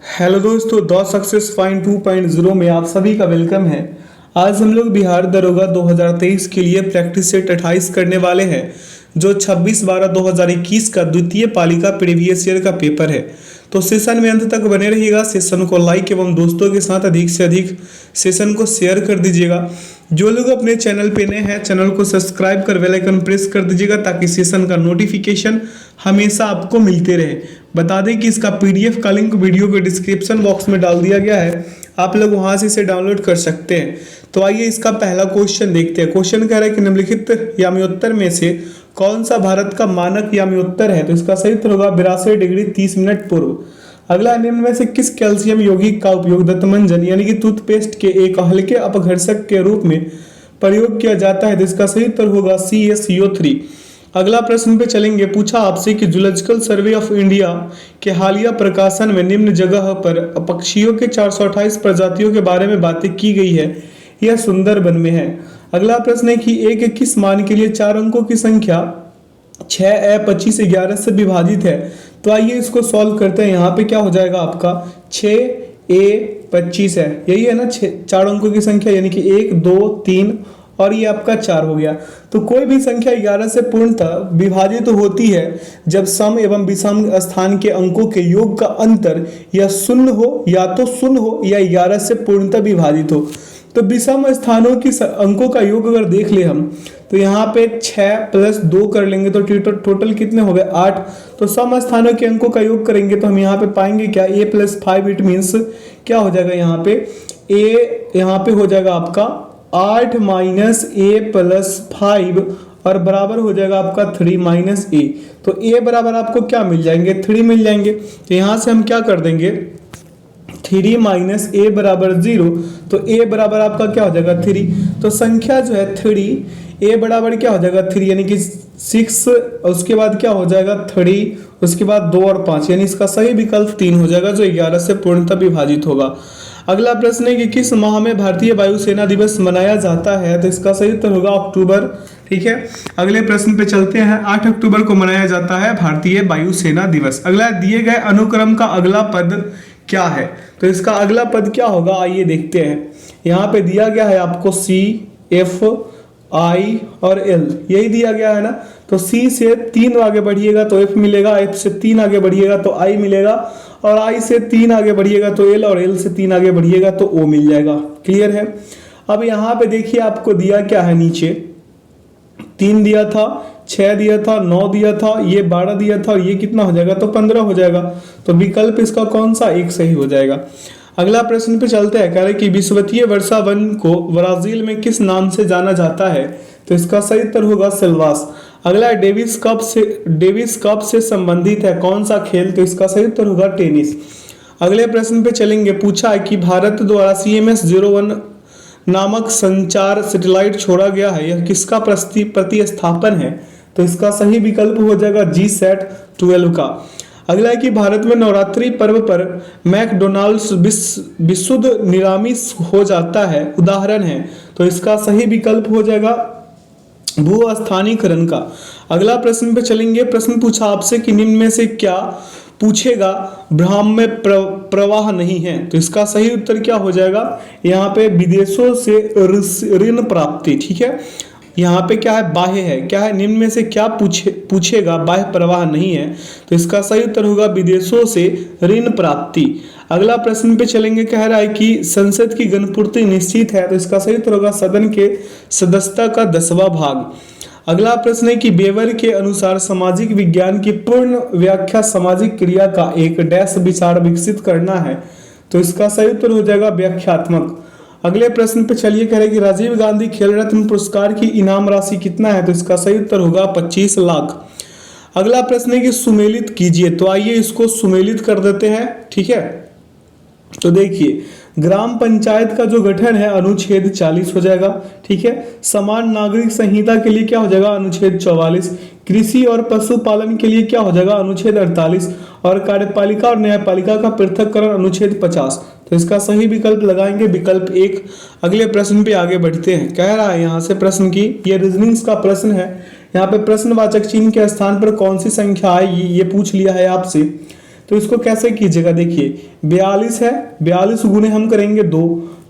Hello दोस्तों, the success find 2.0 में आप सभी का वेलकम है। आज हम लोग बिहार दरोगा 2023 के लिए प्रैक्टिस सेट 28 करने वाले हैं, जो 26/12/2021 का द्वितीय पालिका प्रीवियस ईयर का पेपर है। तो सेशन में अंत तक बने रहिएगा। सेशन को लाइक एवं दोस्तों के साथ अधिक से अधिक सेशन को शेयर कर दीजिएगा। जो लोग अपने चैनल पे नए हैं, चैनल को सब्सक्राइब कर बेल आइकन प्रेस कर दीजिएगा ताकि सेशन का नोटिफिकेशन हमेशा आपको मिलते रहे। बता दें कि इसका पीडीएफ का लिंक वीडियो के डिस्क्रिप्शन बॉक्स में डाल दिया गया है, आप लोग वहां से इसे डाउनलोड कर सकते हैं। तो आइए इसका पहला क्वेश्चन देखते हैं। क्वेश्चन कह रहा है कि निम्नलिखित याम्योत्तर में से कौन सा भारत का मानक याम्योत्तर है। तो इसका सही उत्तर होगा 82 डिग्री 30 मिनट पूर्व। अगला, निम्न में से किस कैल्शियम यौगिक का उपयोग दंतमंजन यानी कि टूथपेस्ट के एक हल्के अपघर्षक के रूप में प्रयोग किया जाता है। तो इसका सही उत्तर होगा CaCO3। अगला प्रश्न पे चलेंगे। पूछा आपसे कि जूलॉजिकल सर्वे ऑफ इंडिया के हालिया प्रकाशन में निम्न जगह पर पक्षियों के 428 प्रजातियों के बारे में बातें की गई है, यह सुंदरबन में है। अगला प्रश्न है कि a के किस मान के लिए 4 अंकों की संख्या 6a 25 11 से विभाजित है। तो आइए इसको सॉल्व करते हैं। यहाँ पे क्या हो जाएगा आपका 6a 25 है, यही है ना 4 अंकों की संख्या, यानी कि 1 2 3 और ये आपका 4 हो गया। तो कोई भी संख्या 11 से पूर्णतः विभाजित तो होती है जब सम एवं विषम स्थान के अंकों के योग का अंतर या शून्य हो, या तो शून्य हो या 11 से पूर्णतः विभाजित हो। तो विषम स्थानों की अंकों का योग अगर देख ले हम, तो यहाँ पे 6 + 2 कर लेंगे तो टोटल कितने हो गए 8। तो सम स्थानों के अंकों का योग करेंगे तो हम यहाँ पे पाएंगे क्या a + 5। इट मीन्स क्या हो जाएगा यहाँ पे a यहाँ पे हो जाएगा आपका 8 - a + 5 और बराबर हो जाएगा आपका 3 - a। तो a बराबर आपको क्या मिल जाएंगे 3 मिल जाएंगे। तो यहाँ से हम क्या कर देंगे 3 - a बराबर 0। तो a बराबर आपका क्या हो जाएगा 3। तो संख्या जो है 3, a बराबर क्या हो जाएगा 3 यानी कि 6, उसके बाद क्या हो जाएगा 3, उसके बाद 2 और 5, यानी इसका सही विकल्प 3 हो जाएगा, जो 11 से पूर्णतः विभाजित होगा। अगला प्रश्न है कि किस माह में भारतीय वायुसेना दिवस मनाया जाता है। तो इसका सही उत्तर होगा अक्टूबर। ठीक है, अगले प्रश्न पे चलते हैं। 8 अक्टूबर को मनाया जाता है भारतीय वायुसेना दिवस। अगला, दिए गए अनुक्रम का अगला पद क्या है। तो इसका अगला पद क्या होगा आइए देखते हैं। यहाँ पे दिया गया है आपको C, F, I और L, यही दिया गया है ना। तो C से 3 आगे बढ़िएगा तो F मिलेगा, F से 3 आगे बढ़िएगा तो I मिलेगा, और I से 3 आगे बढ़िएगा तो L, और L से 3 आगे बढ़िएगा तो O मिल जाएगा। क्लियर है। अब यहाँ पे देखिए आपको दिया क्या है, नीचे 3 दिया था, 6 दिया था, 9 दिया था, ये 12 दिया था, और ये कितना हो जाएगा तो 15 हो जाएगा। तो विकल्प इसका कौन सा एक सही हो जाएगा। अगला प्रश्न पे चलते हैं। कह रहे कि विषुवतीय वर्षा वन को ब्राजील में किस नाम से जाना जाता है। तो इसका सही उत्तर होगा सिल्वास। अगला, डेविस कप से संबंधित है कौन सा खेल। तो इसका सही उत्तर होगा टेनिस। अगले प्रश्न पे चलेंगे। पूछा है कि भारत द्वारा CMS-01 नामक संचार सैटेलाइट छोड़ा गया है, यह किसका प्रतिस्थापन है। तो इसका सही विकल्प हो जाएगा GSAT-12 का। अगला है कि भारत में नवरात्रि पर्व पर मैकडोनाल्ड्स विशुद्ध निरामिष हो जाता है, उदाहरण है। तो इसका सही विकल्प हो जाएगा भू-स्थानीयकरण का। अगला प्रश्न पे चलेंगे। प्रश्न पूछा आपसे कि निम्न में से क्या पूछेगा ब्रह्म में प्रवाह नहीं है। तो इसका सही उत्तर क्या हो जाएगा, यहाँ पे विदेशों से ऋण प्राप्ति। ठीक है, यहाँ पे क्या है बाह्य है, क्या है निम्न में से क्या पूछेगा बाह्य प्रवाह नहीं है। तो इसका सही उत्तर होगा विदेशों से ऋण प्राप्ति। अगला प्रश्न पे चलेंगे। कह रहा है कि संसद की गणपूर्ति निश्चित है। तो इसका सही उत्तर होगा सदन के सदस्यता का 10वां भाग। अगला प्रश्न है कि वेबर के अनुसार सामाजिक विज्ञान की पूर्ण व्याख्या सामाजिक क्रिया का एक डैश विचार विकसित करना है। तो इसका सही उत्तर हो जाएगा व्याख्यात्मक। अगले प्रश्न पे चलिए। कह रहे कि राजीव गांधी खेल रत्न पुरस्कार की इनाम राशि कितना है। तो इसका सही उत्तर होगा 25 लाख। अगला प्रश्न है कि सुमेलित कीजिए। तो आइए इसको सुमेलित कर देते हैं। ठीक है, तो देखिए ग्राम पंचायत का जो गठन है अनुच्छेद 40 हो जाएगा। ठीक है, समान नागरिक संहिता के लिए क्या हो जाएगा अनुच्छेद 44। कृषि और पशुपालन के लिए क्या हो जाएगा अनुच्छेद 48, और कार्यपालिका और न्यायपालिका का पृथक्करण अनुच्छेद 50। तो इसका सही विकल्प लगाएंगे विकल्प 1। अगले प्रश्न पे आगे बढ़ते हैं। कह रहा है यहाँ से प्रश्न की, ये रीजनिंग्स का प्रश्न है। यहाँ पे प्रश्नवाचक चिन्ह के स्थान पर कौन सी संख्या है ये पूछ लिया है आपसे। तो इसको कैसे कीजिएगा, देखिए 42 है, 42 गुने हम करेंगे 2,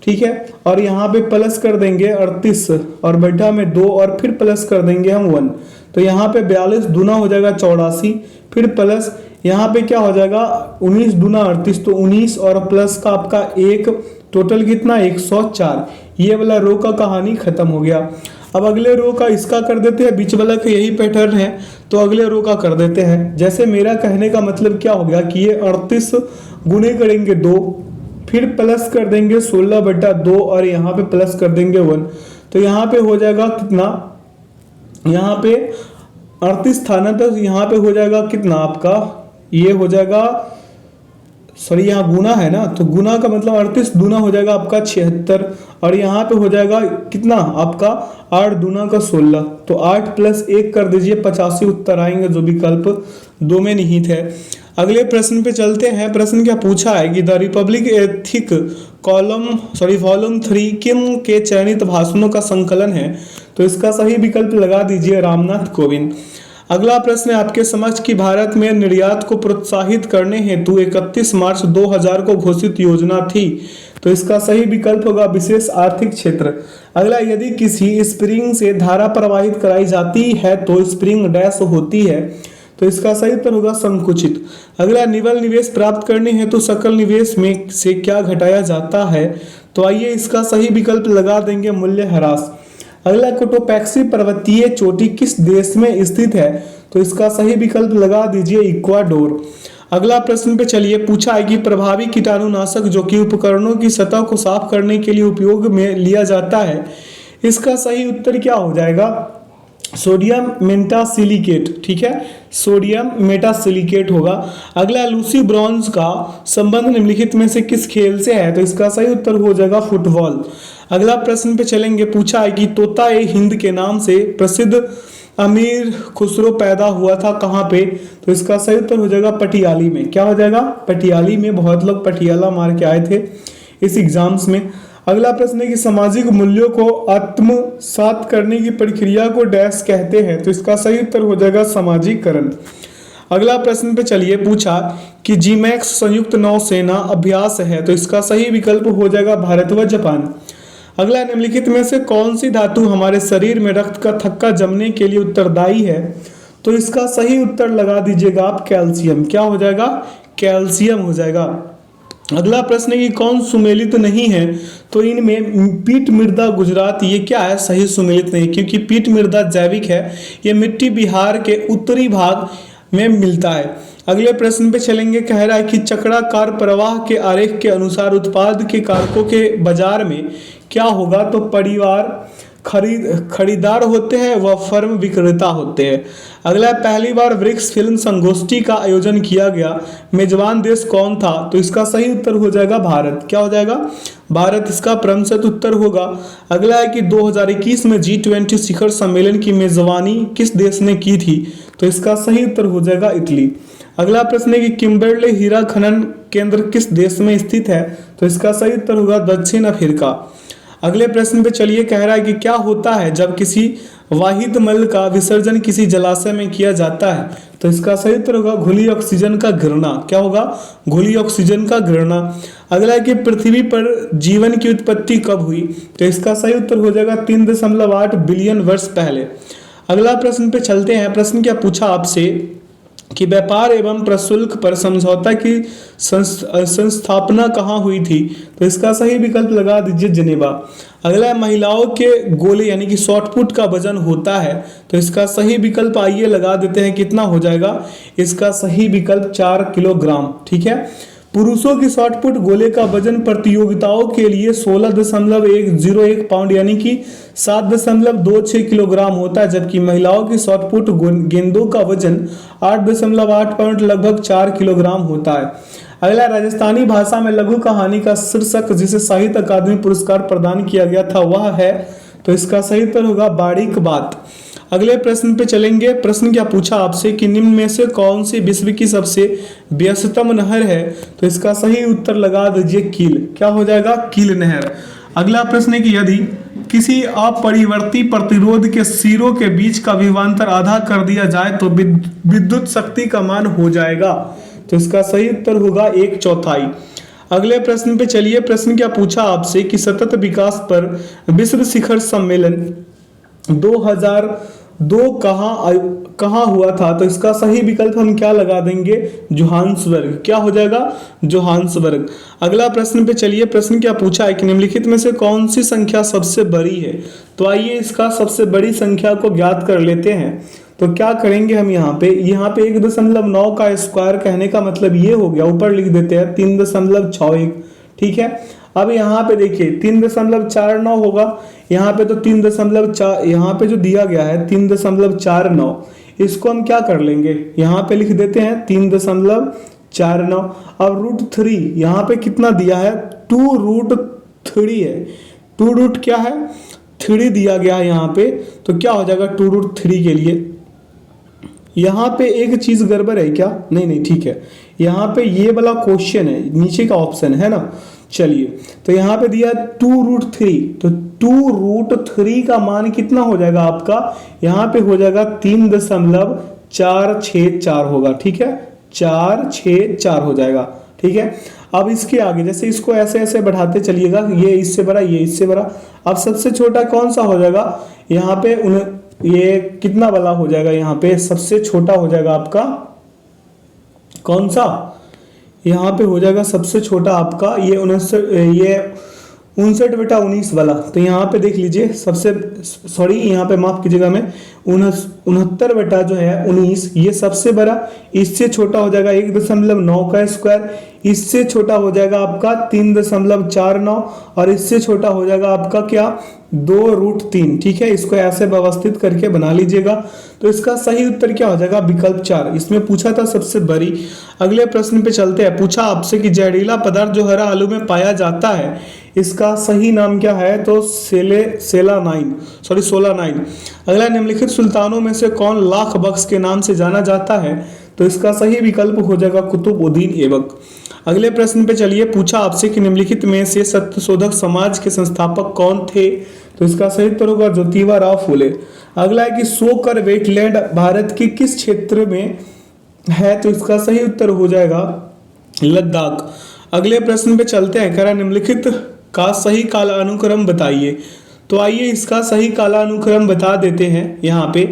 ठीक है, और यहाँ पे प्लस कर देंगे 38 और बटा में 2 और फिर प्लस कर देंगे हम 1। तो यहाँ पे 42 दूना हो जाएगा 84, फिर प्लस यहाँ पे क्या हो जाएगा 19 दूना 38, तो 19 और प्लस का आपका 1, टोटल कितना 104। ये वाला रो का कहानी खत्म हो गया। अब अगले रो का इसका कर देते हैं, बीच वाला का यही पैटर्न है, तो अगले रो का कर देते हैं। जैसे मेरा कहने का मतलब क्या हो गया कि ये 38 गुने करेंगे 2, फिर प्लस कर देंगे 16/2 और यहाँ पे प्लस कर देंगे 1। तो यहाँ पे हो जाएगा कितना, यहाँ पे 38 था ना, तो यहाँ पे हो जाएगा कितना आपका, ये हो जाएगा, सॉरी यहाँ गुना है ना, तो गुना का मतलब 38 दूना हो जाएगा आपका 76 और यहाँ पे हो जाएगा कितना आपका 8 दूना का 16, तो 8 + 1 कर दीजिए, 85 उत्तर आएंगे जो विकल्प 2 में निहित है। अगले प्रश्न पे चलते हैं। प्रश्न क्या पूछा है कि द रिपब्लिक एथिक वॉल्यूम 3 किम के चयनित भाषणों का संकलन है, तो इसका सही विकल्प लगा दीजिए रामनाथ कोविंद। अगला प्रश्न है आपके समक्ष कि भारत में निर्यात को प्रोत्साहित करने हेतु 31 मार्च 2000 को घोषित योजना थी, तो इसका सही विकल्प होगा विशेष आर्थिक क्षेत्र। अगला, यदि किसी स्प्रिंग से धारा प्रवाहित कराई जाती है तो स्प्रिंग डैश होती है, तो इसका सही उत्तर होगा संकुचित। अगला, निवल निवेश प्राप्त करने हेतु सकल निवेश में से क्या घटाया जाता है, तो आइए इसका सही विकल्प लगा देंगे मूल्यह्रास। अगला, कोटोपैक्सी पर्वतीय चोटी किस देश में स्थित है, तो इसका सही विकल्प लगा दीजिए इक्वाडोर। अगला प्रश्न पे चलिए, पूछा है कि प्रभावी कीटाणुनाशक जो कि उपकरणों की सतह को साफ करने के लिए उपयोग में लिया जाता है, इसका सही उत्तर क्या हो जाएगा, सोडियम मेटासिलिकेट, ठीक है, सोडियम मेटासिलिकेट होगा। अगला, लूसी ब्रॉन्ज का संबंध निम्नलिखित में से किस खेल से है, तो इसका सही उत्तर हो जाएगा फुटबॉल। अगला प्रश्न पे चलेंगे, पूछा है कि तोता ए हिंद के नाम से प्रसिद्ध अमीर खुसरो पैदा हुआ था कहाँ पे, तो इसका सही उत्तर हो जाएगा पटियाली में। क्या हो जाएगा, पटियाली में। बहुत लोग पटियाला मार के आए थे इस एग्जाम्स में। अगला प्रश्न है कि सामाजिक मूल्यों को आत्मसात करने की प्रक्रिया को डैश कहते हैं, तो इसका सही उत्तर हो जाएगा सामाजिकरण। अगला प्रश्न पे चलिए, पूछा कि जीमैक्स संयुक्त नौसेना अभ्यास है, तो इसका सही विकल्प हो जाएगा भारत व जापान। अगला, निम्नलिखित में से कौन सी धातु हमारे शरीर में रक्त का थक्का जमने के लिए उत्तरदायी है, तो इसका सही उत्तर लगा दीजिएगा आप कैल्शियम। क्या हो जाएगा, कैल्शियम हो जाएगा। अगला प्रश्न है कि कौन सुमेलित नहीं है, तो इनमें पीट मृदा गुजरात ये क्या है, सही सुमेलित नहीं, क्योंकि पीट मृदा जैविक है, ये मिट्टी बिहार के उत्तरी भाग में मिलता है। अगले प्रश्न पे चलेंगे, कह रहा है कि चक्राकार प्रवाह के आरेख के अनुसार उत्पाद के कारकों के बाजार में क्या होगा, तो परिवार खरीदार होते हैं व फर्म विक्रेता होते हैं। अगला, पहली बार ब्रिक्स फिल्म संगोष्ठी का आयोजन किया गया, मेजबान देश कौन था, तो इसका सही उत्तर हो जाएगा भारत। क्या हो जाएगा, भारत इसका क्रमशः उत्तर होगा। अगला है कि 2021 में G20 शिखर सम्मेलन की मेजबानी किस देश ने की थी, तो इसका सही उत्तर हो जाएगा इटली। अगला प्रश्न है कि किम्बरले हीरा खनन केंद्र किस देश में स्थित है, तो इसका सही उत्तर होगा दक्षिण अफ्रीका। अगले प्रश्न पे चलिए, कह रहा है कि क्या होता है जब किसी वाहिद मल का विसर्जन किसी जलाशय में किया जाता है, तो इसका सही उत्तर होगा घुली ऑक्सीजन का गिरना। क्या होगा, घुली ऑक्सीजन का गिरना। अगला है कि पृथ्वी पर जीवन की उत्पत्ति कब हुई, तो इसका सही उत्तर हो जाएगा 3.8 बिलियन वर्ष पहले। अगला प्रश्न पे चलते हैं। प्रश्न क्या पूछा आपसे कि व्यापार एवं प्रशुल्क पर समझौता की संस्थापना कहाँ हुई थी, तो इसका सही विकल्प लगा दीजिए जिनेवा। अगला, महिलाओं के गोले यानी कि शॉटपुट का वजन होता है, तो इसका सही विकल्प आइए लगा देते हैं, कितना हो जाएगा, इसका सही विकल्प 4 किलोग्राम। ठीक है, पुरुषों की शॉटपुट गोले का वजन प्रतियोगिताओं के लिए 16.101 पाउंड यानी कि 7.26 किलोग्राम होता है, जबकि महिलाओं की शॉटपुट गेंदों का वजन 8.8 पाउंड लगभग 4 किलोग्राम होता है। अगला, राजस्थानी भाषा में लघु कहानी का शीर्षक जिसे साहित्य अकादमी पुरस्कार प्रदान किया गया था वह है, तो इसका सही उत्तर होगा बारीक बात। अगले प्रश्न पे चलेंगे। प्रश्न क्या पूछा आपसे कि निम्न में से कौन सी विश्व की सबसे व्यस्ततम नहर है, तो इसका सही उत्तर लगा दीजिए कील। क्या हो जाएगा, कील नहर। अगला प्रश्न है कि यदि किसी अपरिवर्ती प्रतिरोध के सिरों के बीच का विभवांतर आधा कर दिया जाए तो विद्युत शक्ति का मान हो जाएगा, तो इसका सही उत्तर होगा 1/4। अगले प्रश्न पे चलिए। प्रश्न क्या पूछा आपसे कि सतत विकास पर विश्व शिखर सम्मेलन 2002 कहाँ हुआ था? तो इसका सही विकल्प हम क्या लगा देंगे? जोहान्सबर्ग। क्या हो जाएगा? जोहान्सबर्ग। अगला प्रश्न पे चलिए। प्रश्न क्या पूछा है कि निम्नलिखित में से कौन सी संख्या सबसे बड़ी है? तो आइए इसका सबसे बड़ी संख्या को ज्ञात कर लेते हैं। तो क्या करेंगे हम यहाँ पे 1.9 का स्क्वायर कहने का मतलब ये हो गया, ऊपर लिख देते हैं 3.61। ठीक है, अब यहाँ पे देखिए 3.49 होगा, यहाँ पे तो 3.4, यहाँ पे जो दिया गया है 3.49, इसको हम क्या कर लेंगे, यहाँ पे लिख देते हैं 3.49। अब √3 यहाँ पे कितना दिया है? 2√3 है। 2 क्या है? 3 दिया गया है यहाँ पे, तो क्या हो जाएगा 2√3 के लिए? यहाँ पे एक चीज गड़बड़ है क्या? नहीं ठीक है, यहाँ पे ये वाला क्वेश्चन है, नीचे का ऑप्शन है ना। चलिए, तो यहाँ पे दिया 2√3, तो 2√3 का मान कितना हो जाएगा आपका? यहाँ पे हो जाएगा 3.464 होगा। ठीक है, 464 हो जाएगा। ठीक है, अब इसके आगे जैसे इसको ऐसे ऐसे बढ़ाते चलिएगा, ये इससे बड़ा, ये इससे बड़ा। अब सबसे छोटा कौन सा हो जाएगा? यहाँ पे ये कितना वाला हो जाएगा? यहाँ पे सबसे छोटा हो जाएगा आपका कौन सा? यहाँ पे हो जाएगा सबसे छोटा आपका ये 59/19 वाला। तो यहाँ पे देख लीजिए, सबसे सॉरी यहाँ पे माफ कीजिएगा, मैं 69 जो है 19, ये सबसे बड़ा। इससे छोटा हो जाएगा 1.9 का स्क्वायर, इससे छोटा हो जाएगा आपका 3.49, और इससे छोटा हो जाएगा आपका क्या? 2√3। ठीक है, इसको ऐसे व्यवस्थित करके बना लीजिएगा। तो इसका सही उत्तर क्या हो जाएगा? विकल्प 4। इसमें पूछा था सबसे बड़ी। अगले प्रश्न पे चलते हैं। पूछा आपसे कि जहरीला पदार्थ जो हरा आलू में पाया जाता है, इसका सही नाम क्या है? तो सोलानाइन। अगला, निम्नलिखित सुल्तानों में से कौन लाख बख्श के नाम से जाना जाता है? तो इसका सही विकल्प हो जाएगा कुतुबुद्दीन ऐबक। अगले प्रश्न पे चलिए। पूछा आपसे कि निम्नलिखित में से सत्यशोधक समाज के संस्थापक कौन थे? तो इसका सही उत्तर होगा ज्योतिबा राव फूले। अगला है कि सोकर वेटलैंड भारत के किस क्षेत्र में है? तो इसका सही उत्तर हो जाएगा लद्दाख। अगले प्रश्न पे चलते हैं। करा निम्नलिखित का सही कालानुक्रम बताइए। तो आइए इसका सही कालानुक्रम बता देते हैं। यहाँ पे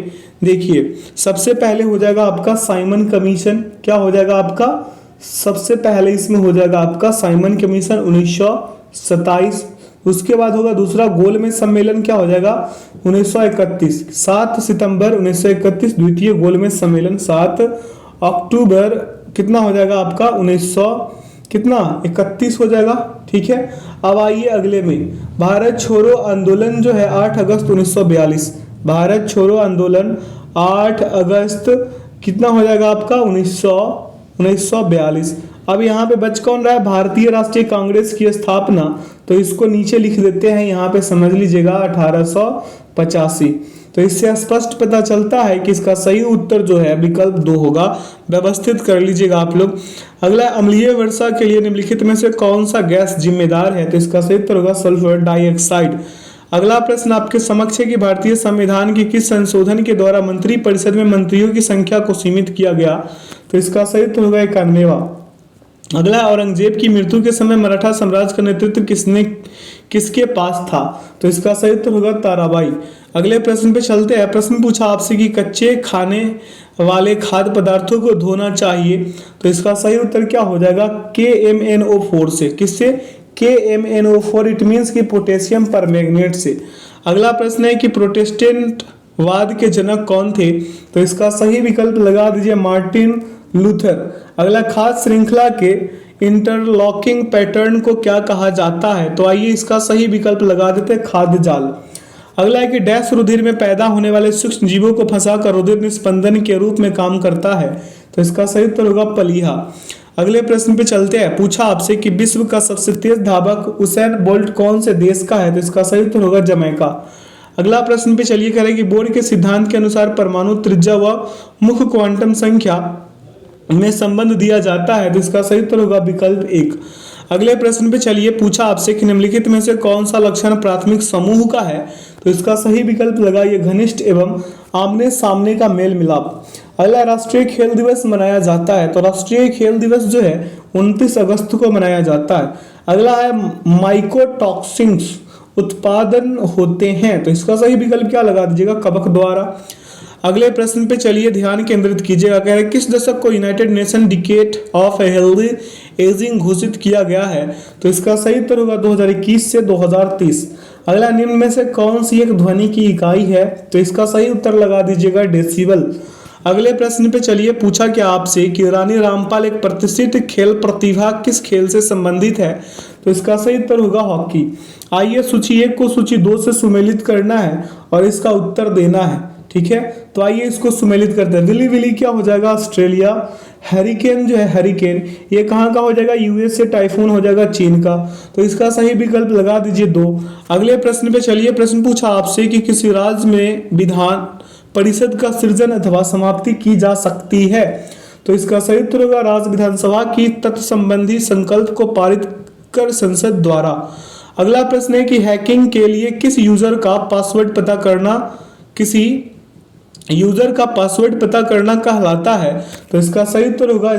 देखिए, सबसे पहले हो जाएगा आपका साइमन कमीशन। क्या हो जाएगा आपका? सबसे पहले इसमें हो जाएगा आपका साइमन कमीशन 1927। उसके बाद होगा दूसरा गोलमेज सम्मेलन। क्या हो जाएगा? 1931, 7 सितंबर 1931 द्वितीय गोलमेज सम्मेलन। 7 अक्टूबर कितना हो जाएगा आपका? 1931 हो जाएगा। ठीक है, अब आइए अगले में। भारत छोड़ो आंदोलन जो है 8 अगस्त 1942। भारत छोड़ो आंदोलन 8 अगस्त कितना हो जाएगा आपका? 1942। अब यहाँ पे बच कौन रहा है? भारतीय राष्ट्रीय कांग्रेस की स्थापना। तो इसको नीचे लिख देते हैं, यहाँ पे समझ लीजिएगा 1885। तो इससे स्पष्ट पता चलता है कि इसका सही उत्तर जो है विकल्प 2 होगा। व्यवस्थित कर लीजिएगा आप लोग। अगला, अम्लीय वर्षा के लिए निम्नलिखित में से कौन सा गैस जिम्मेदार है? तो इसका सही उत्तर होगा सल्फर डाइऑक्साइड। अगला प्रश्न आपके समक्ष है कि भारतीय संविधान के किस संशोधन के द्वारा मंत्रिपरिषद में मंत्रियों की संख्या को सीमित किया गया? तो इसका सही उत्तर होगा 91वां। अगला, औरंगजेब की मृत्यु के समय मराठा साम्राज्य का नेतृत्व किसके पास था? तो इसका सही उत्तर होगा ताराबाई। अगले प्रश्न पे चलते हैं। प्रश्न पूछा आपसे कि कच्चे खाने वाले खाद्य पदार्थों को धोना चाहिए। तो इसका सही उत्तर क्या हो जाएगा? KMnO4 से। किससे? KMnO4, इट मीन्स की पोटेशियम परमैंगनेट से। अगला प्रश्न है कि प्रोटेस्टेंट वाद के जनक कौन थे? तो इसका सही विकल्प लगा दीजिए मार्टिन लूथर। अगला, खाद्य श्रृंखला के इंटरलॉकिंग पैटर्न को क्या कहा जाता है? तो आइए इसका सही विकल्प लगा देते हैं खाद्य जाल। अगला है कि डैश रुधिर में पैदा होने वाले सूक्ष्म जीवों को फंसाकर रुधिर निस्पंदन के रूप में काम करता है। तो इसका सही उत्तर होगा पलीहा। अगले प्रश्न पे चलते हैं। पूछा आपसे कि विश्व का सबसे तेज धावक उसेन बोल्ट कौन से देश का है? तो इसका सही उत्तर होगा जमैका। अगला प्रश्न पे चलिए करें कि बोर के सिद्धांत के अनुसार परमाणु त्रिज्या व मुख्य क्वांटम संख्या में संबंध दिया जाता है। तो इसका सही उत्तर होगा विकल्प 1। अगले प्रश्न पे चलिए। पूछा आपसे कि निम्नलिखित में से कौन सा लक्षण प्राथमिक समूह का है? तो इसका सही विकल्प लगाइए घनिष्ठ एवं आमने सामने का मेल मिलाप। अगला, राष्ट्रीय खेल दिवस मनाया जाता है, तो राष्ट्रीय खेल दिवस जो है 29 अगस्त को मनाया जाता है। अगला है माइकोटॉक्सिन्स उत्पादन होते हैं, तो इसका सही विकल्प क्या लगा दीजिएगा, कवक द्वारा। अगले प्रश्न पे चलिए ध्यान केंद्रित कीजिएगा। कह रहे किस दशक को United nation decade of healthy ageing घोषित किया गया है, तो इसका सही उत्तर होगा 2021 से 2030। अगला, निम्न में से कौन सी एक ध्वनि की इकाई है, तो इसका सही उत्तर लगा दीजिएगा डेसिबल। अगले प्रश्न पे चलिए, पूछा क्या आपसे कि रानी रामपाल एक प्रतिष्ठित खेल प्रतिभा किस खेल से संबंधित है, तो इसका सही उत्तर होगा हॉकी। आइए सूची 1 को सूची 2 से सुमेलित करना है और इसका उत्तर देना है, ठीक है। तो आइए इसको सुमेलित करते हैं। विली विली क्या हो जाएगा, ऑस्ट्रेलिया। हरिकेन जो है हरिकेन, ये कहाँ का हो जाएगा, यूएस से। टाइफून हो जाएगा चीन का, तो इसका सही विकल्प लगा दीजिए 2। अगले प्रश्न पे चलिए, प्रश्न पूछा आपसे कि किसी राज्य में विधान परिषद का सृजन अथवा समाप्ति की जा सकती है, तो इसका सही उत्तर होगा राज्य विधानसभा की तत्व संबंधी संकल्प को पारित कर संसद द्वारा। अगला प्रश्न है कि हैकिंग के लिए किस यूजर का पासवर्ड पता करना कहलाता है, तो इसका सही उत्तर होगा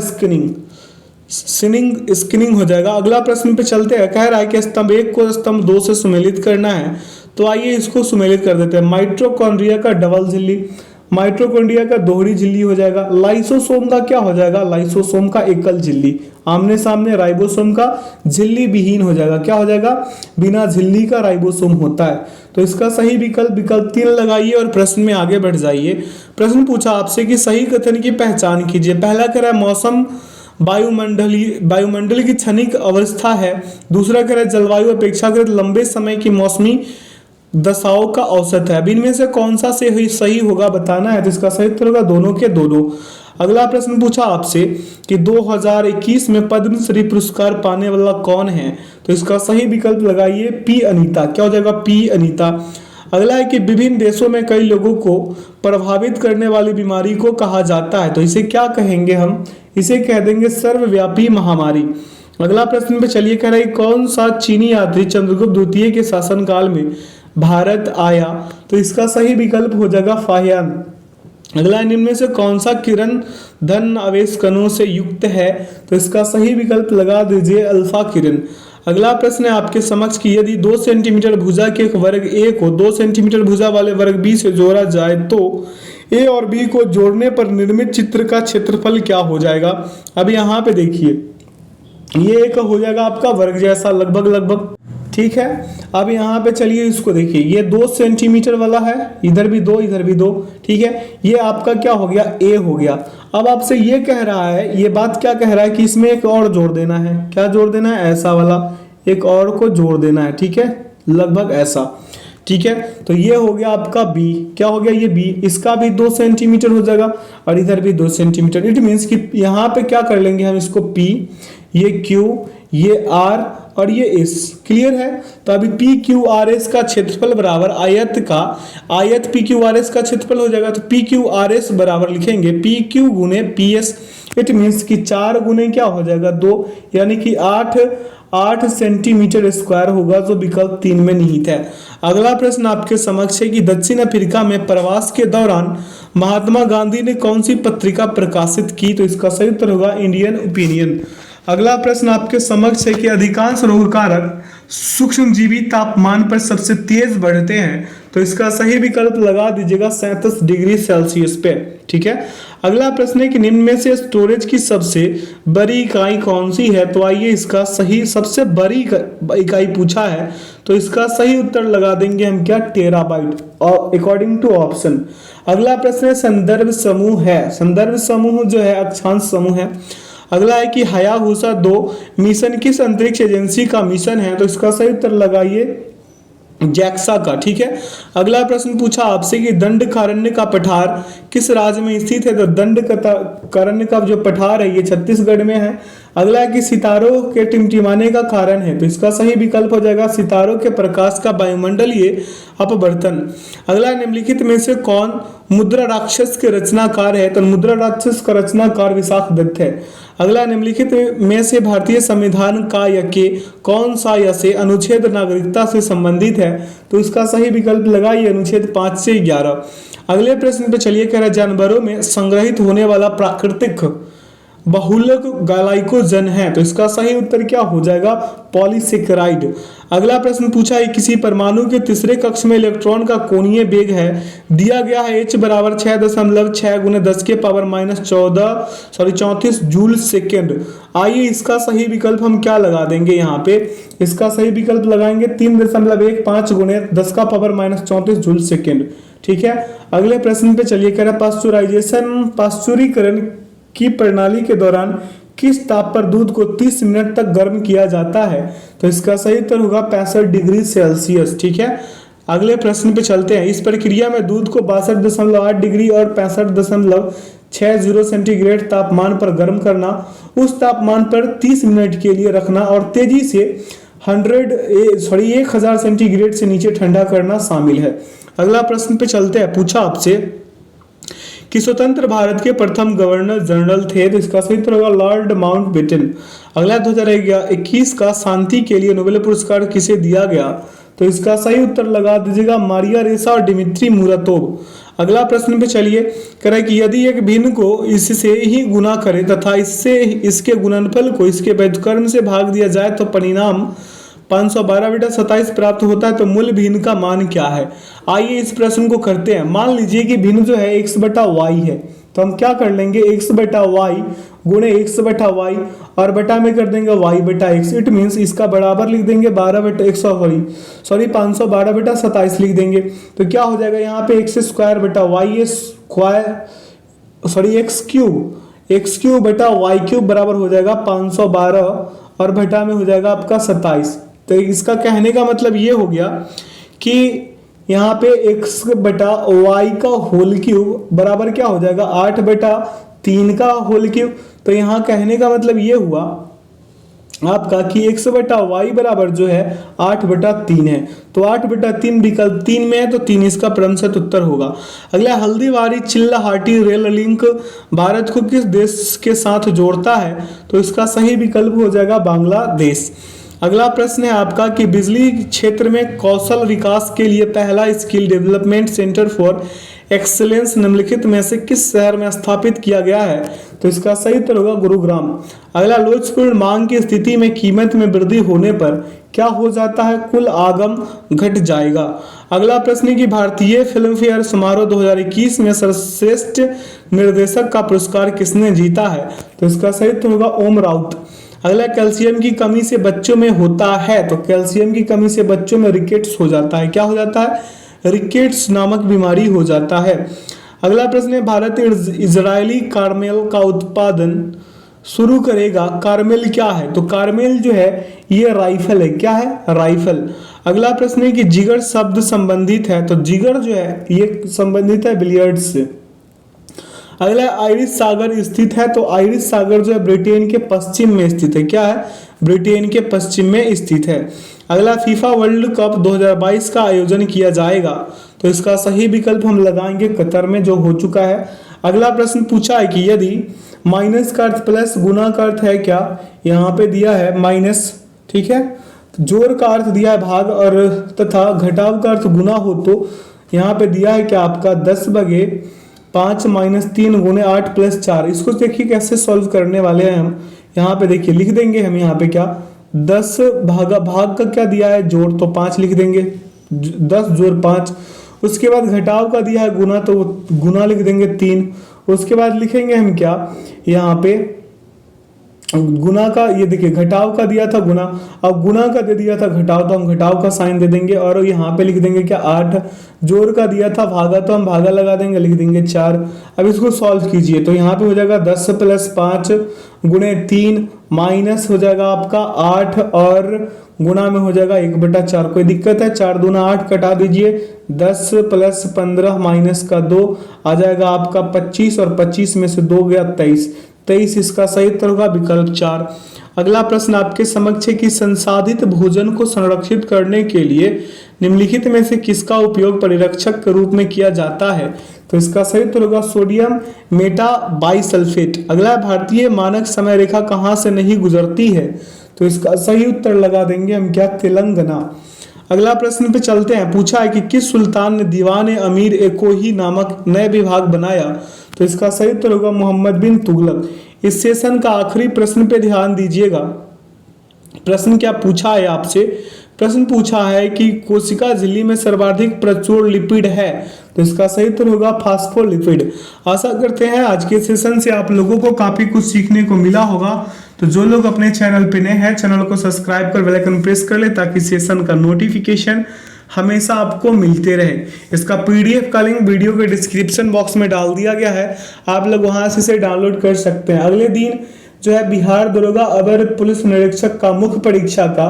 स्किनिंग हो जाएगा। अगला प्रश्न पे चलते हैं। कह रहा है कि स्तंभ 1 को स्तंभ 2 से सुमेलित करना है, तो आइए इसको सुमेलित कर देते हैं। माइटोकॉन्ड्रिया का डबल झिल्ली, माइटोकॉन्ड्रिया का दोहरी झिल्ली हो जाएगा। लाइसोसोम का क्या हो जाएगा, लाइसोसोम का एकल झिल्ली। आमने सामने राइबोसोम का झिल्ली विहीन हो जाएगा, क्या हो जाएगा, बिना झिल्ली का राइबोसोम होता है। तो इसका सही विकल्प 3 लगाइए और प्रश्न में आगे बढ़ जाइए। प्रश्न पूछा आपसे कि सही कथन की पहचान कीजिए। पहला कह रहा है मौसम वायुमंडल की क्षणिक अवस्था है। दूसरा कह रहा है जलवायु अपेक्षाकृत लंबे समय की मौसमी दशाओं का औसत है। अब इनमें से कौन सा से सही होगा बताना है, तो इसका सही उत्तर होगा दोनों के दोनों। अगला प्रश्न पूछा आपसे कि 2021 में पद्मश्री पुरस्कार पाने वाला कौन है, तो इसका सही विकल्प लगाइए पी अनीता, क्या हो जाएगा, पी अनीता। अगला है कि विभिन्न देशों में कई लोगों को प्रभावित करने वाली बीमारी को कहा जाता है, तो इसे क्या कहेंगे हम, इसे कह देंगे सर्वव्यापी महामारी। अगला प्रश्न पे चलिए, कह रहा है कौन सा चीनी यात्री चंद्रगुप्त द्वितीय के शासनकाल में भारत आया, तो इसका सही विकल्प हो जाएगा फाहियान। अगला, निम्न में से कौन सा किरण धन आवेश कणों से युक्त है, तो इसका सही विकल्प लगा दीजिए अल्फा किरण। अगला प्रश्न है आपके समक्ष कि यदि 2 सेंटीमीटर भुजा के एक वर्ग ए को 2 सेंटीमीटर भुजा वाले वर्ग बी से जोड़ा जाए तो ए और बी को जोड़ने पर निर्मित चित्र का क्षेत्रफल क्या हो जाएगा। अब यहाँ पे देखिए, ये एक हो जाएगा आपका वर्ग जैसा लगभग, ठीक है। अब यहाँ पे चलिए इसको देखिए, ये 2 सेंटीमीटर वाला है, इधर भी 2 इधर भी 2, ठीक है। ये आपका क्या हो गया, ए हो गया। अब आपसे ये कह रहा है, ये बात क्या कह रहा है कि इसमें एक और जोड़ देना है, क्या जोड़ देना है, ऐसा वाला एक और को जोड़ देना है, ठीक है, लगभग ऐसा, ठीक है। तो ये हो गया आपका बी, क्या हो गया, ये बी, इसका भी 2 सेंटीमीटर हो जाएगा और इधर भी 2 सेंटीमीटर। इट मीन्स कि यहाँ पे क्या कर लेंगे हम, इसको पी, ये क्यू, ये आर और ये एस, क्लियर है। तो अभी पी क्यू आर एस का क्षेत्रफल बराबर आयत पी क्यू आर एस का क्षेत्रफल हो जाएगा। तो पी क्यू आर एस बराबर लिखेंगे पी क्यू गुने पी एस। इट मीन्स कि 4 गुने क्या हो जाएगा 2, यानी कि 8 सेंटीमीटर स्क्वायर होगा, जो विकल्प 3 में निहित है। अगला प्रश्न आपके समक्ष है कि दक्षिण अफ्रीका में प्रवास के दौरान महात्मा गांधी ने कौन सी पत्रिका प्रकाशित की, तो इसका सही उत्तर होगा इंडियन ओपिनियन। अगला प्रश्न आपके समक्ष है कि अधिकांश रोग कारक सूक्ष्मजीवी तापमान पर सबसे तेज बढ़ते हैं, तो इसका सही विकल्प लगा दीजिएगा 37 डिग्री सेल्सियस पे, ठीक है। अगला प्रश्न है कि निम्न में से स्टोरेज की सबसे बड़ी इकाई कौन सी है, तो आइए इसका सही, सबसे बड़ी इकाई पूछा है तो इसका सही उत्तर लगा देंगे हम, क्या, टेराबाइट, अकॉर्डिंग टू ऑप्शन। अगला प्रश्न है संदर्भ समूह है, संदर्भ समूह जो है अक्षांश समूह है। अगला है कि हायाबुसा 2 मिशन किस अंतरिक्ष एजेंसी का मिशन है, तो इसका सही उत्तर लगाइए जैक्सा का, ठीक है। अगला प्रश्न पूछा आपसे कि दंडकारण्य का पठार किस राज्य में स्थित है, तो दंडकारण्य का जो पठार है ये छत्तीसगढ़ में है। अगला है कि सितारों के टिमटिमाने का कारण है, तो इसका सही विकल्प हो जाएगा सितारों के प्रकाश का वायुमंडलीय अपवर्तन। अगला, निम्नलिखित में से कौन मुद्रा राक्षस के रचनाकार है, तो मुद्रा राक्षस का रचनाकार विशाख दत्त है। अगला, निम्नलिखित में से भारतीय संविधान का या के कौन सा या से अनुच्छेद नागरिकता से संबंधित है, तो इसका सही विकल्प लगाइए अनुच्छेद 5 से 11। अगले प्रश्न पे चलिए, कह रहा है जानवरों में संग्रहित होने वाला प्राकृतिक बहुलक ग्लाइकोजन है, तो इसका सही उत्तर क्या हो जाएगा, पॉलीसेकेराइड। अगला प्रश्न पूछा है किसी परमाणु के तीसरे कक्ष में इलेक्ट्रॉन का कोणीय वेग है, दिया गया है h बराबर 6.6 गुने 10 के पावर -34 जूल सेकेंड। आइए इसका सही विकल्प हम क्या लगा देंगे, यहाँ पे इसका सही विकल्प लगाएंगे 3.15 गुने 10 का पावर -34 जूल सेकेंड। ठीक है, अगले प्रश्न पे चलिए, कह रहा है पाश्चुरीकरण की प्रणाली के दौरान किस ताप पर दूध को 30 मिनट तक गर्म किया जाता है, तो इसका सही उत्तर होगा 65 डिग्री सेल्सियस। ठीक है, अगले प्रश्न पे चलते हैं। इस प्रक्रिया में दूध को 62.8 डिग्री और 65.60 सेंटीग्रेड तापमान पर गर्म करना, उस तापमान पर 30 मिनट के लिए रखना और तेजी से 1000 सेंटीग्रेड से नीचे ठंडा करना शामिल है। अगला प्रश्न पे चलते हैं। पूछा आपसे कि स्वतंत्र भारत के प्रथम गवर्नर जनरल थे, तो इसका सही उत्तर होगा लॉर्ड माउंटबेटन। अगला, 2021 का शांति के लिए नोबेल पुरस्कार किसे दिया गया, तो इसका सही उत्तर लगा दीजिएगा मारिया रेसा और डिमित्री मुरातोव। अगला प्रश्न पे चलिए, कह रहा है कि यदि एक भिन्न को इससे ही गुना करे तथा इससे इसके गुणनफल को इसके व्युत्क्रम से भाग दिया जाए तो परिणाम 512/27 प्राप्त होता है, तो मूल भिन्न का मान क्या है। आइए इस प्रश्न को करते हैं। मान लीजिए कि भिन्न जो है x/y है, तो हम क्या कर लेंगे x/y गुणे x/y और बटा में कर देंगे y/x। इट मीन्स इसका बराबर लिख देंगे 512/27 लिख देंगे, तो क्या हो जाएगा यहाँ पे x² बराबर हो जाएगा 512 और बटा में हो जाएगा आपका 27। तो इसका कहने का मतलब ये हो गया कि यहाँ पे x/y का होल क्यूब बराबर क्या हो जाएगा 8/3 का होल क्यूब। तो यहाँ कहने का मतलब ये हुआ आपका कि x/y बराबर जो है 8/3 है, तो 8/3 विकल्प 3 में है, तो 3 इसका क्रमशः उत्तर होगा। अगला, हल्दीबारी चिल्लाहाटी रेल लिंक भारत को किस देश के साथ जोड़ता है, तो इसका सही विकल्प हो जाएगा बांग्लादेश। अगला प्रश्न है आपका कि बिजली क्षेत्र में कौशल विकास के लिए पहला skill development centre for excellence निम्नलिखित में से किस शहर में स्थापित किया गया है, तो इसका सही उत्तर होगा गुरुग्राम। अगला, लोचपूर्ण मांग की स्थिति में कीमत में वृद्धि होने पर क्या हो जाता है, कुल आगम घट जाएगा। अगला प्रश्न है कि भारतीय फिल्म फेयर समारोह 2021 में सर्वश्रेष्ठ निर्देशक का पुरस्कार किसने जीता है, तो इसका सही उत्तर होगा ओम राउत। अगला, कैल्शियम की कमी से बच्चों में होता है, तो कैल्शियम की कमी से बच्चों में रिकेट्स हो जाता है। क्या हो जाता है, रिकेट्स नामक बीमारी हो जाता है। अगला प्रश्न है, भारत इजरायली कार्मेल का उत्पादन शुरू करेगा। कार्मेल क्या है, तो कार्मेल जो है ये राइफल है। क्या है, राइफल। अगला प्रश्न है कि जिगर शब्द संबंधित है, तो जिगर जो है ये संबंधित है बिलियर्ड्स से। अगला, आयरिश सागर स्थित है, तो आयरिश सागर जो है ब्रिटेन के पश्चिम में स्थित है। क्या है, ब्रिटेन के पश्चिम में स्थित है। अगला, फीफा वर्ल्ड कप 2022 का आयोजन किया जाएगा, तो इसका सही विकल्प हम लगाएंगे कतर में, जो हो चुका है। अगला प्रश्न पूछा है कि यदि माइनस का अर्थ प्लस, गुना का अर्थ है क्या, यहाँ पे दिया है माइनस। ठीक है, जोड़ का अर्थ दिया है भाग और तथा घटाव का अर्थ गुना हो, तो यहाँ पे दिया है क्या आपका 10/5 - 3 गुणे 8 + 4। इसको देखिए कैसे सॉल्व करने वाले हैं हम। यहाँ पे देखिए लिख देंगे हम यहाँ पे क्या 10 भाग का क्या दिया है जोड़, तो 5 लिख देंगे 10 + 5। उसके बाद घटाव का दिया है गुना, तो गुना लिख देंगे 3। उसके बाद लिखेंगे हम क्या यहाँ पे गुना का, ये देखिए घटाव का दिया था गुना, अब गुना का दे दिया था घटाव, तो हम घटाव का साइन दे देंगे और यहाँ पे लिख देंगे क्या 8। जोड़ का दिया था भागा, तो हम भागा लगा देंगे, लिख देंगे 4। अब इसको सॉल्व कीजिए, तो यहाँ पे हो जाएगा 10 + 5 गुणे 3 माइनस हो जाएगा आपका 8 और गुना में हो जाएगा 1/4। कोई दिक्कत है, 4 दूना 8 कटा दीजिए, 10 + 15 - 2 आ जाएगा आपका 25 और 25 में से 2 गया 23। 2023। इसका सही उत्तर होगा विकल्प 4। अगला प्रश्न आपके समक्ष है कि संसाधित भोजन को संरक्षित करने के लिए निम्नलिखित में से किसका उपयोग परिरक्षक के रूप में किया जाता है? तो इसका सही उत्तर होगा सोडियम मेटाबाइसल्फेट। अगला, भारतीय मानक समय रेखा कहाँ से नहीं गुजरती है? तो इसका सही उत्तर लगा देंगे हम क्या, तेलंगाना। अगला प्रश्न पे चलते हैं। पूछा है कि किस सुल्तान ने दीवान अमीर एकोही नामक नए विभाग बनाया? तो इसका सही उत्तर होगा मोहम्मद बिन तुगलक। इस सेशन का आखिरी प्रश्न पे ध्यान दीजिएगा। प्रश्न क्या पूछा है आपसे? प्रश्न पूछा है कि कोशिका झिल्ली में सर्वाधिक प्रचुर लिपिड है? तो इसका सही उत्तर होगा फास्फोलिपिड। आशा करते हैं आज के सेशन से आप लोगों को काफी कुछ सीखने को मिला होगा। तो जो लोग अपने चैनल पे नए हैं, चैनल को सब्सक्राइब कर बेल आइकन प्रेस कर ले ताकि सेशन का नोटिफिकेशन हमेशा आपको मिलते रहे। इसका पीडीएफ का लिंक वीडियो के डिस्क्रिप्शन बॉक्स में डाल दिया गया है, आप लोग वहां से इसे डाउनलोड कर सकते हैं। अगले दिन जो है बिहार दरोगा अवर पुलिस निरीक्षक का मुख्य परीक्षा का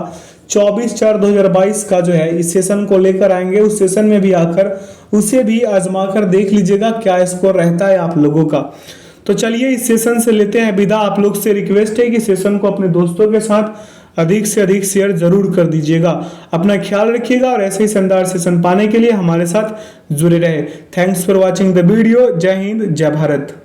24/4/2022 का जो है इस सेशन को लेकर आएंगे। उस सेशन में भी आकर उसे भी आजमा कर देख लीजिएगा क्या स्कोर रहता है आप लोगों का। तो चलिए इस सेशन से लेते हैं विदा। आप लोग से रिक्वेस्ट है कि सेशन को अपने दोस्तों के साथ अधिक से अधिक शेयर जरूर कर दीजिएगा। अपना ख्याल रखिएगा और ऐसे ही शानदार सेशन पाने के लिए हमारे साथ जुड़े रहे। Thanks for watching the video. जय हिंद, जय भारत।